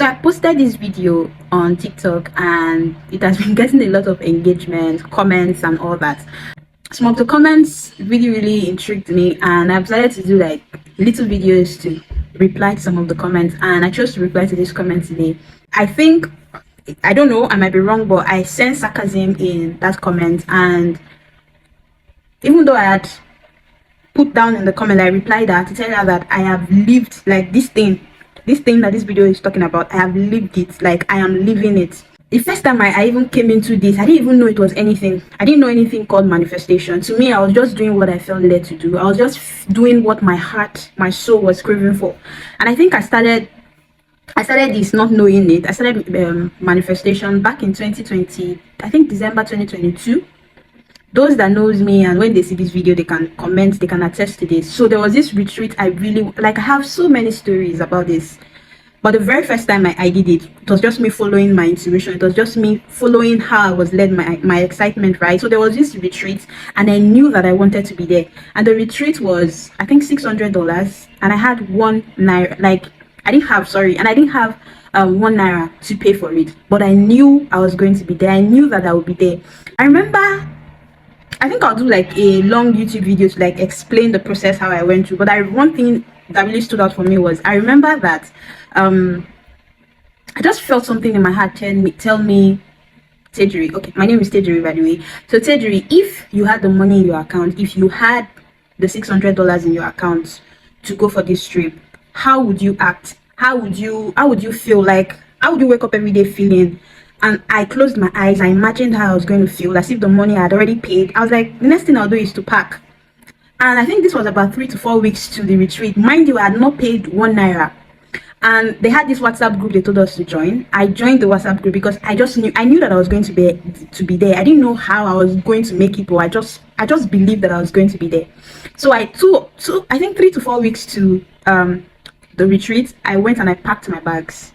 So I posted this video on TikTok and it has been getting a lot of engagement, comments and all that. Some of the comments really intrigued me, and I've decided to do like little videos to reply to some of the comments, and I chose to reply to this comment today. I think, I don't know, I might be wrong, but I sense sarcasm in that comment, and even though I had put down in the comment, I replied that to tell her that I have lived like this thing that this video is talking about. I have lived it, like I am living it. The first time I even came into this, I didn't even know it was anything. I didn't know anything called manifestation. To me, I was just doing what I felt led to do. I was just doing what my heart, my soul was craving for. And I think I started this not knowing it. I started manifestation back in 2020, I think December 2022. Those that knows me, and when they see this video, they can comment, they can attest to this. So there was this retreat I really like. I have so many stories about this. But the very first time I did it, it was just me following my intuition. It was just me following how I was led, my excitement, right? So there was this retreat, and I knew that I wanted to be there. And the retreat was, I think, $600, and I had $1. Like, I didn't have 1 naira to pay for it. But I knew I was going to be there. I knew that I would be there. I remember, I think I'll do like a long YouTube video to like explain the process, how I went through. But one thing that really stood out for me was, I remember that I just felt something in my heart tell me, Tejuri, okay, my name is Tejuri, by the way. So Tejuri, if you had the money in your account, if you had the $600 in your account to go for this trip, how would you act? How would you feel? Like, how would you wake up every day feeling? And I closed my eyes. I imagined how I was going to feel, as if the money I had already paid. I was like, the next thing I'll do is to pack. And I think this was about 3 to 4 weeks to the retreat. Mind you, I had not paid 1 naira. And they had this WhatsApp group they told us to join. I joined the WhatsApp group because I knew that I was going to be there. I didn't know how I was going to make it, but I just believed that I was going to be there. So I think 3 to 4 weeks to the retreat, I went and I packed my bags.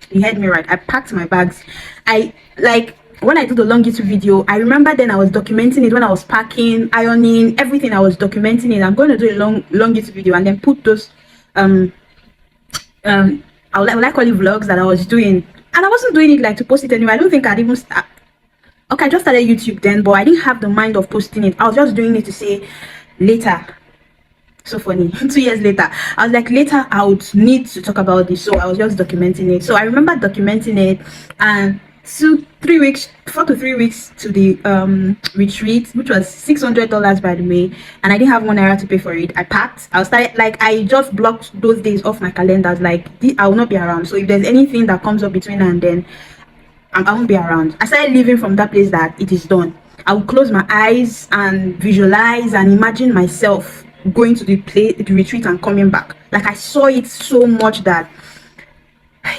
You heard me right. I packed my bags. When I did the long YouTube video, I remember then I was documenting it when I was packing, ironing, everything. I was documenting it. I'm going to do a long YouTube video and then put those I would call it vlogs that I was doing. And I wasn't doing it like to post it anyway. I don't think I'd even start. Okay, I just started YouTube then, but I didn't have the mind of posting it. I was just doing it to say later. So funny. 2 years later, I was like, later I would need to talk about this. So I was just documenting it. So I remember documenting it, and 4 to 3 weeks to the retreat, which was $600, by the way, and I didn't have 1 naira to pay for it. I packed. I just blocked those days off my calendars. Like, I will not be around. So if there's anything that comes up between now and then, I won't be around. I started living from that place that it is done. I would close my eyes and visualize and imagine myself going to the retreat and coming back. Like, I saw it so much that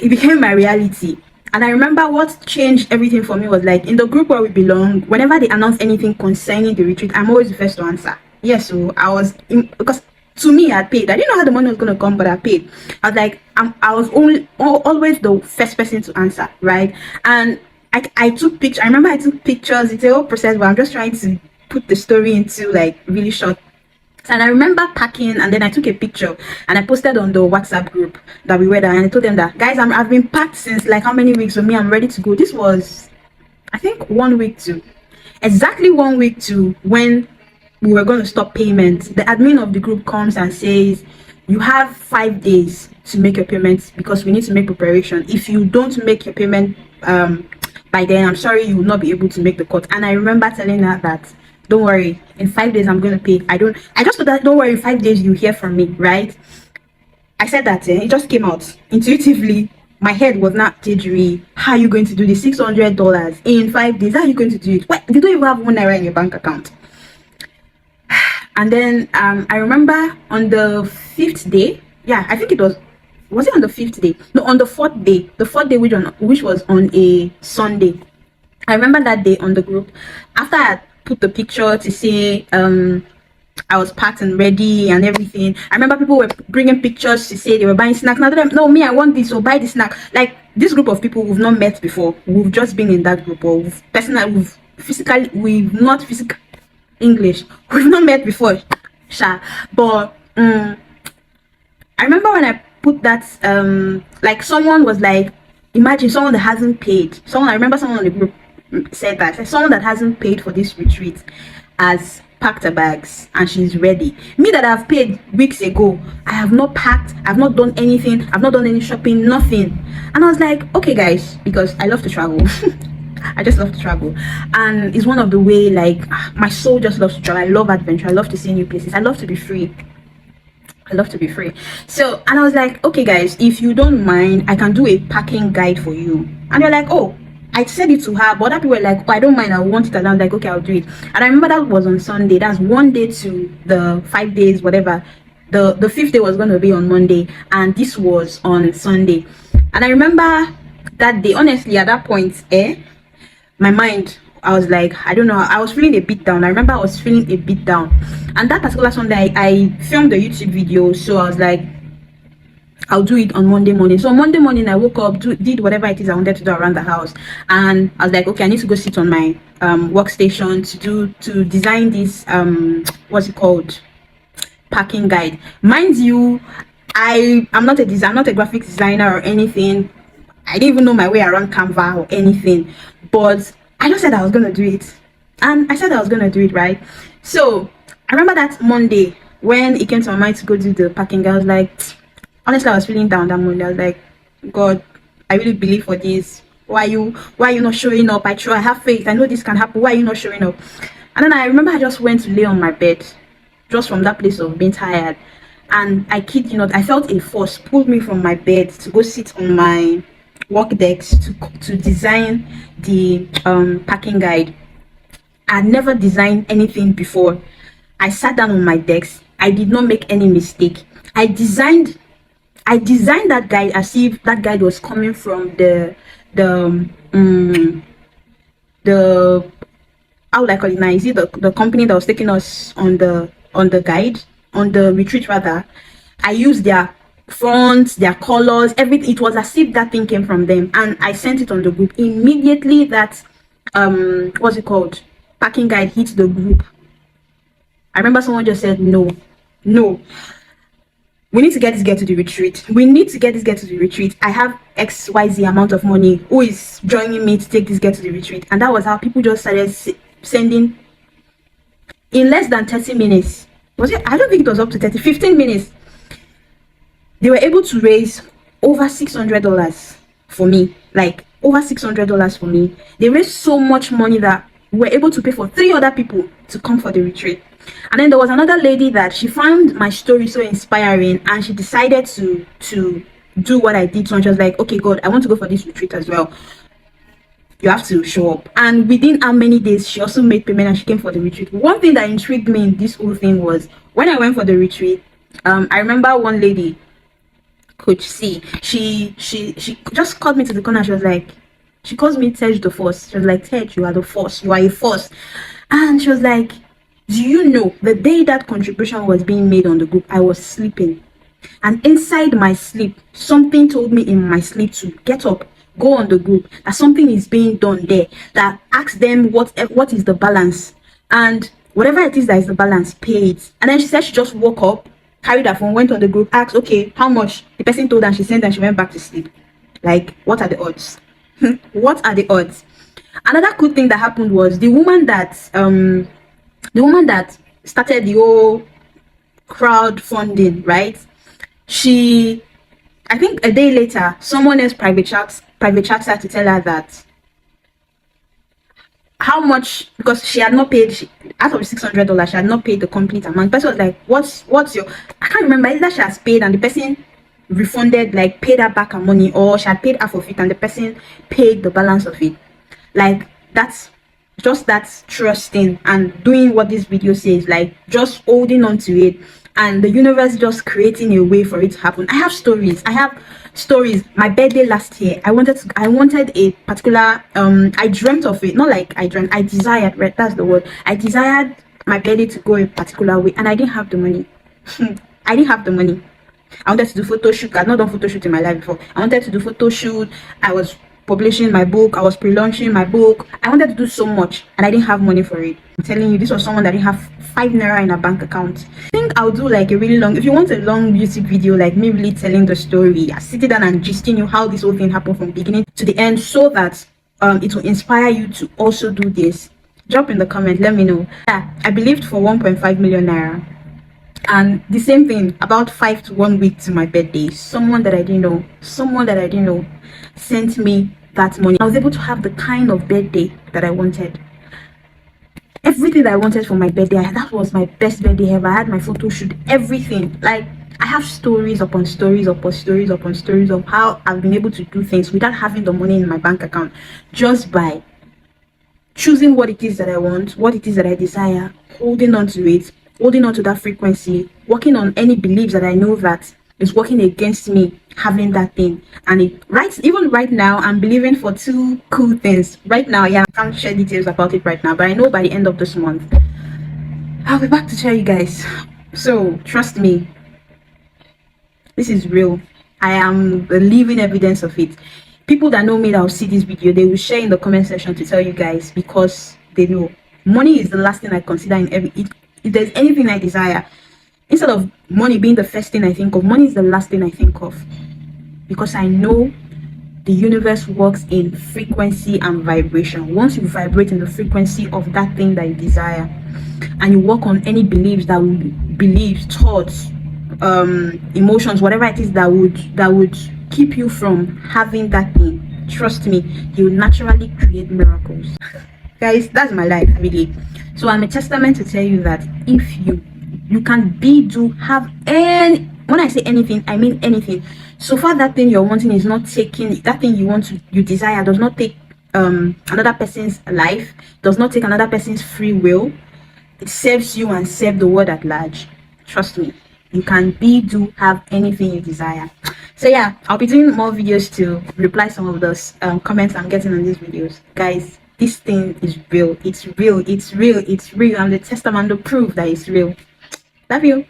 it became my reality. And I remember what changed everything for me was, like, in the group where we belong, whenever they announce anything concerning the retreat, I'm always the first to answer. Yes, so I was because to me, I paid. I didn't know how the money was going to come, but I paid. I was like, I was always the first person to answer, right? And I took pictures. I remember I took pictures. It's a whole process, but I'm just trying to put the story into like really short. And I remember packing, and then I took a picture and I posted on the WhatsApp group that we were there, and I told them that, guys, I've been packed since like how many weeks? For me, I'm ready to go. This was, I think, 1 week to exactly 1 week to when we were going to stop payment. The admin of the group comes and says, you have 5 days to make your payments because we need to make preparation. If you don't make your payment by then, I'm sorry, you will not be able to make the cut. And I remember telling her that, don't worry, in 5 days I'm going to pay. I just thought that, don't worry, in 5 days you hear from me, right? I said that, it just came out intuitively. My head was not, Tejuri, how are you going to do this $600 in 5 days? How are you going to do it? What? You don't even have 1 naira in your bank account. And then I remember on the 5th day, yeah, I think it was it on the 5th day? No, on the 4th day. The 4th day, which was on a Sunday. I remember that day on the group, after I put the picture to say I was packed and ready and everything. I remember people were bringing pictures to say they were buying snacks. Now them, no, me, I want this, so buy the snack. Like, this group of people we've not met before. We've just been in that group, or we've not physically English. We've not met before, sha. But I remember when I put that like someone was like, imagine someone that hasn't paid. Someone, I remember someone on the group said that, like, someone that hasn't paid for this retreat has packed her bags and she's ready. Me that I've paid weeks ago, I have not packed, I've not done anything, I've not done any shopping, nothing. And I was like, okay guys, because I love to travel. I just love to travel, and it's one of the way, like, my soul just loves to travel. I love adventure, I love to see new places, I love to be free. I love to be free. So, and I was like, okay guys, if you don't mind, I can do a packing guide for you. And they're like, oh, I said it to her, but other people were like, oh, I don't mind, I want it. And I was like, okay, I'll do it. And I remember that was on Sunday. That's one day to the 5 days, whatever. The fifth day was going to be on Monday, and this was on Sunday. And I remember that day, honestly, at that point, my mind, I was like, I don't know, I was feeling a bit down. I remember I was feeling a bit down. And that particular Sunday, I filmed a YouTube video. So I was like, I'll do it on Monday morning. So on Monday morning, I woke up, did whatever it is I wanted to do around the house. And I was like, okay, I need to go sit on my workstation to design this, what's it called? Packing guide. Mind you, I'm not a graphic designer or anything. I didn't even know my way around Canva or anything, but I just said I was gonna do it, and I said I was gonna do it, right? So I remember that Monday when it came to my mind to go do the packing, I was like, honestly, I was feeling down that Monday. I was like, God, I really believe for this. Why are you not showing up? I have faith, I know this can happen. Why are you not showing up? And then I remember I just went to lay on my bed, just from that place of being tired, and I kid you not, I felt a force pulled me from my bed to go sit on my work decks to design the packing guide. I never designed anything before. I sat down on my desk. I did not make any mistake. I designed that guide as if that guide was coming from the how would I call it now? Is it the company that was taking us on the retreat rather? I used their fonts, their colors, everything. It was as if that thing came from them, and I sent it on the group immediately. That what's it called, packing guide hit the group. I remember someone just said, no, we need to get this girl to the retreat. I have XYZ amount of money. Who is joining me to take this girl to the retreat? And that was how people just started sending. In less than 30 minutes, was it? I don't think it was up to 15 minutes. They were able to raise over $600 for me, like over $600 for me. They raised so much money that we were able to pay for 3 other people to come for the retreat. And then there was another lady that she found my story so inspiring, and she decided to do what I did. So she was like, okay, God, I want to go for this retreat as well. You have to show up. And within how many days, she also made payment and she came for the retreat. One thing that intrigued me in this whole thing was when I went for the retreat, I remember one lady, Coach C, she just called me to the corner. She was like, she calls me Tej the Force. She was like, Tej, you are the force, you are a force. And she was like, do you know the day that contribution was being made on the group, I was sleeping, and inside my sleep, something told me in my sleep to get up, go on the group, that something is being done there, that ask them what is the balance, and whatever it is that is the balance, pay it. And then she said she just woke up, carried her phone, went on the group, asked, okay, how much? The person told her, and she sent, and she went back to sleep. Like, what are the odds? What are the odds? Another cool thing that happened was the woman that started the whole crowdfunding, right? I think a day later, someone else private chats her to tell her that how much, because she had not paid, out of the $600, she had not paid the complete amount. The person was like, what's your, I can't remember, either she has paid and the person refunded, like paid her back her money, or she had paid half of it and the person paid the balance of it. Like, that's just that trusting and doing what this video says, like just holding on to it, and the universe just creating a way for it to happen. I have stories. My birthday last year, I wanted a particular I dreamt of it, not like I dreamt, I desired, right? That's the word. I desired my birthday to go a particular way, and I didn't have the money. I didn't have the money. I wanted to do photo shoot. I've not done photo shoot in my life before. I wanted to do photo shoot. I was publishing my book. I was pre-launching my book. I wanted to do so much, and I didn't have money for it. I'm telling you, this was someone that didn't have 5 naira in her bank account. I think I'll do like a really long, if you want a long YouTube video, like me really telling the story, sitting down and gisting you how this whole thing happened from beginning to the end, so that it will inspire you to also do this, drop in the comment, let me know. Yeah, I believed for 1.5 million naira. And the same thing, about 5 to 1 week to my birthday, someone that I didn't know sent me that money. I was able to have the kind of birthday that I wanted. Everything that I wanted for my birthday, that was my best birthday ever. I had my photo shoot, everything. Like, I have stories upon stories upon stories upon stories of how I've been able to do things without having the money in my bank account, just by choosing what it is that I want, what it is that I desire, holding on to it, holding on to that frequency, working on any beliefs that I know that is working against me having that thing. And even right now, I'm believing for 2 cool things right now. Yeah, I can't share details about it right now, but I know by the end of this month I'll be back to tell you guys. So trust me, this is real. I am the living evidence of it. People that know me that will see this video, they will share in the comment section to tell you guys, because they know money is the last thing I consider in if there's anything I desire. Instead of money being the first thing I think of, money is the last thing I think of, because I know the universe works in frequency and vibration. Once you vibrate in the frequency of that thing that you desire, and you work on any thoughts, emotions, whatever it is that would keep you from having that thing, trust me, you naturally create miracles. Guys, that's my life, really. So I'm a testament to tell you that if you can have any, when I say anything, I mean anything. So far that thing you're wanting is not taking, that thing you desire does not take another person's life, does not take another person's free will. It serves you and serve the world at large. Trust me, you can have anything you desire. So yeah, I'll be doing more videos to reply some of those comments I'm getting on these videos. Guys, this thing is real. It's real. I'm the testament to prove that it's real. Love you.